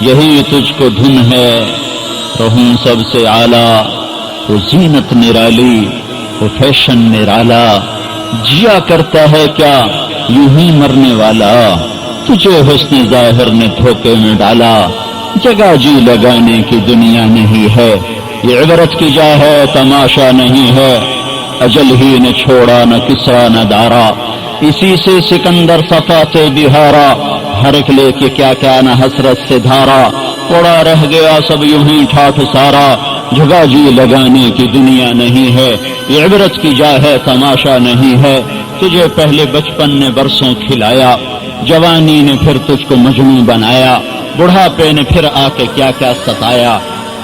یہی تجھ کو دھن ہے تو ہوں سب سے اعلیٰ، وہ زینت نرالی، وہ فیشن نرالا، جیا کرتا ہے کیا یوں ہی مرنے والا، تجھے حسن ظاہر نے دھوکے میں ڈالا، جگہ جی لگانے کی دنیا نہیں ہے، یہ عبرت کی جا ہے تماشا نہیں ہے، اجل ہی نے چھوڑا نہ کسرا نہ دارا، اسی سے سکندر صفا سے بہارا، ہر ایک لے کے کیا کیا نہ حسرت سے دھارا، پڑا رہ گیا سب یوں ہی ٹھاٹھ سارا، جگہ جی لگانے کی دنیا نہیں ہے، یہ عبرت کی جا ہے تماشا نہیں ہے، تجھے پہلے بچپن نے برسوں کھلایا، جوانی نے پھر تجھ کو مجنون بنایا، بڑھاپے نے پھر آ کے کیا کیا ستایا،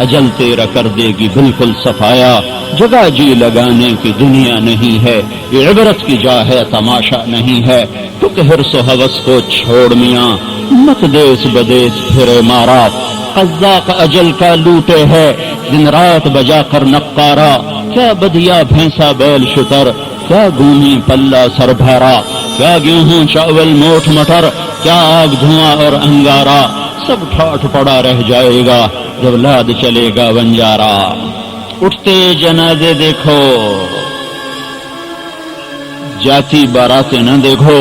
اجل تیرا کر دے گی بالکل صفایا، جگہ جی لگانے کی دنیا نہیں ہے، یہ عبرت کی جا ہے تماشا نہیں ہے، تو کہ حرص و ہوس کو چھوڑ میاں، مت دیس بدیس پھرے مارا، قذاق اجل کا لوٹے ہے، دن رات بجا کر نقارا، کیا بدیا بھینسا بیل شتر، کیا گونی پلہ سر بھارا، کیا گیہوں چاول موٹ مٹر، کیا آگ دھواں اور انگارا، سب ٹھاٹھ پڑا رہ جائے گا جب لاد چلے گا بنجارا، اٹھتے جنازے دیکھو جاتی باراتیں نہ دیکھو،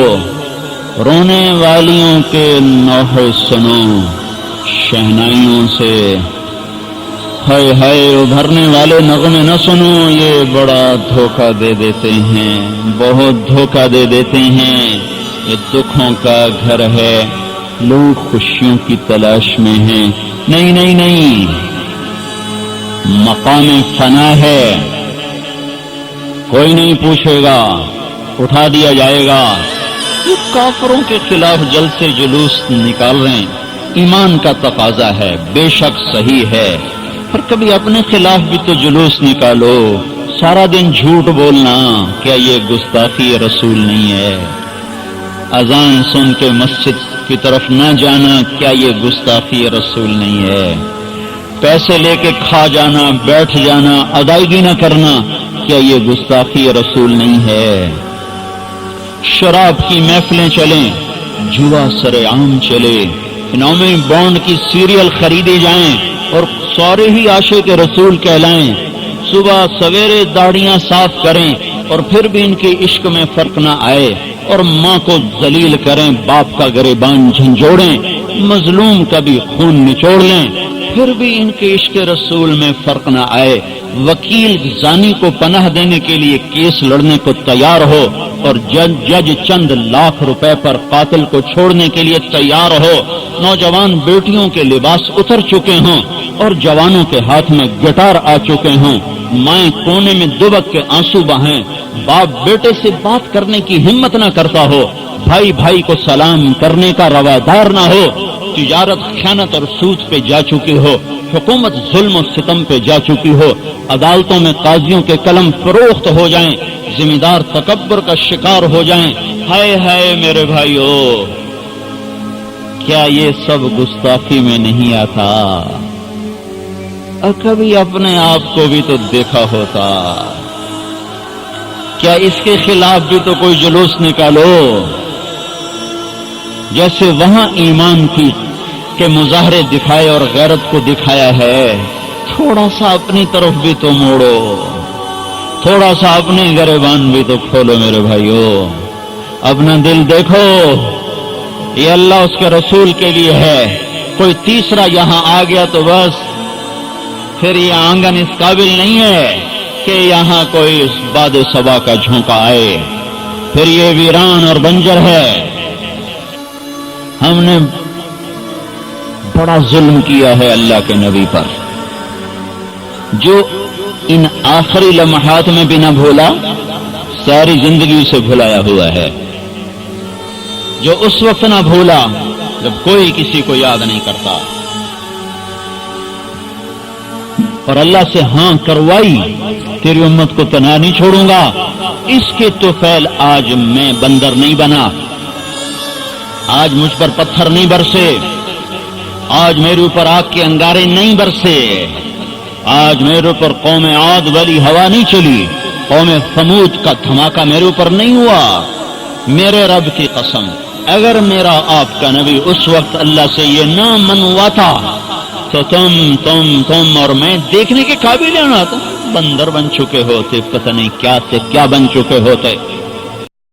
رونے والیوں کے نوحے سنو شہنائیوں سے، ہائے ہائے ابھرنے والے نغمے نہ سنو، یہ بڑا دھوکہ دے دیتے ہیں، بہت دھوکہ دے دیتے ہیں، یہ دکھوں کا گھر ہے، لوگ خوشیوں کی تلاش میں ہیں، نہیں نہیں نہیں، مقام فنا ہے، کوئی نہیں پوچھے گا، اٹھا دیا جائے گا، یہ کافروں کے خلاف جلد سے جلوس نکال رہے ہیں، ایمان کا تقاضا ہے، بے شک صحیح ہے، پر کبھی اپنے خلاف بھی تو جلوس نکالو، سارا دن جھوٹ بولنا کیا یہ گستاخی رسول نہیں ہے؟ اذان سن کے مسجد کی طرف نہ جانا کیا یہ گستاخی رسول نہیں ہے؟ پیسے لے کے کھا جانا، بیٹھ جانا، ادائیگی نہ کرنا کیا یہ گستاخی رسول نہیں ہے؟ شراب کی محفلیں چلیں، جوا سر عام چلے، انعامی بانڈ کی سیریل خریدے جائیں اور سارے ہی عاشق رسول کہلائیں، صبح سویرے داڑیاں صاف کریں اور پھر بھی ان کے عشق میں فرق نہ آئے، اور ماں کو ذلیل کریں، باپ کا گریبان جھنجھوڑیں، مظلوم کا بھی خون نچوڑ لیں، پھر بھی ان کے عشق رسول میں فرق نہ آئے، وکیل زانی کو پناہ دینے کے لیے کیس لڑنے کو تیار ہو اور جج چند لاکھ روپے پر قاتل کو چھوڑنے کے لیے تیار ہو، نوجوان بیٹیوں کے لباس اتر چکے ہوں اور جوانوں کے ہاتھ میں گٹار آ چکے ہوں، مائیں کونے میں دبک کے آنسو بہائیں، باپ بیٹے سے بات کرنے کی ہمت نہ کرتا ہو، بھائی بھائی کو سلام کرنے کا روادار نہ ہو، تجارت خیانت اور سود پہ جا چکی ہو، حکومت ظلم و ستم پہ جا چکی ہو، عدالتوں میں قاضیوں کے قلم فروخت ہو جائیں، ذمہ دار تکبر کا شکار ہو جائیں، ہائے ہائے میرے بھائیو، کیا یہ سب گستاخی میں نہیں آتا؟ اور کبھی اپنے آپ کو بھی تو دیکھا ہوتا، کیا اس کے خلاف بھی تو کوئی جلوس نکالو؟ جیسے وہاں ایمان کی کے مظاہرے دکھائے اور غیرت کو دکھایا ہے، تھوڑا سا اپنی طرف بھی تو موڑو، تھوڑا سا اپنے گریبان بھی تو کھولو میرے بھائیو، اپنا دل دیکھو، یہ اللہ اس کے رسول کے لیے ہے، کوئی تیسرا یہاں آ گیا تو بس پھر یہ آنگن اس قابل نہیں ہے کہ یہاں کوئی باد صبا کا جھونکا آئے، پھر یہ ویران اور بنجر ہے۔ ہم نے بڑا ظلم کیا ہے اللہ کے نبی پر، جو ان آخری لمحات میں بھی نہ بھولا، ساری زندگی سے بھلایا ہوا ہے، جو اس وقت نہ بھولا جب کوئی کسی کو یاد نہیں کرتا، اور اللہ سے ہاں کروائی تیری امت کو تنہا نہیں چھوڑوں گا، اس کے تو فعل آج میں بندر نہیں بنا، آج مجھ پر پتھر نہیں برسے، آج میرے اوپر آگ کے انگارے نہیں برسے، آج میرے اوپر قوم عاد والی ہوا نہیں چلی، قوم ثمود کا دھماکہ میرے اوپر نہیں ہوا، میرے رب کی قسم اگر میرا آپ کا نبی اس وقت اللہ سے یہ نہ منواتا تو تم اور میں دیکھنے کے قابل نہ ہوتے، بندر بن چکے ہوتے، پتہ نہیں کیا سے کیا بن چکے ہوتے۔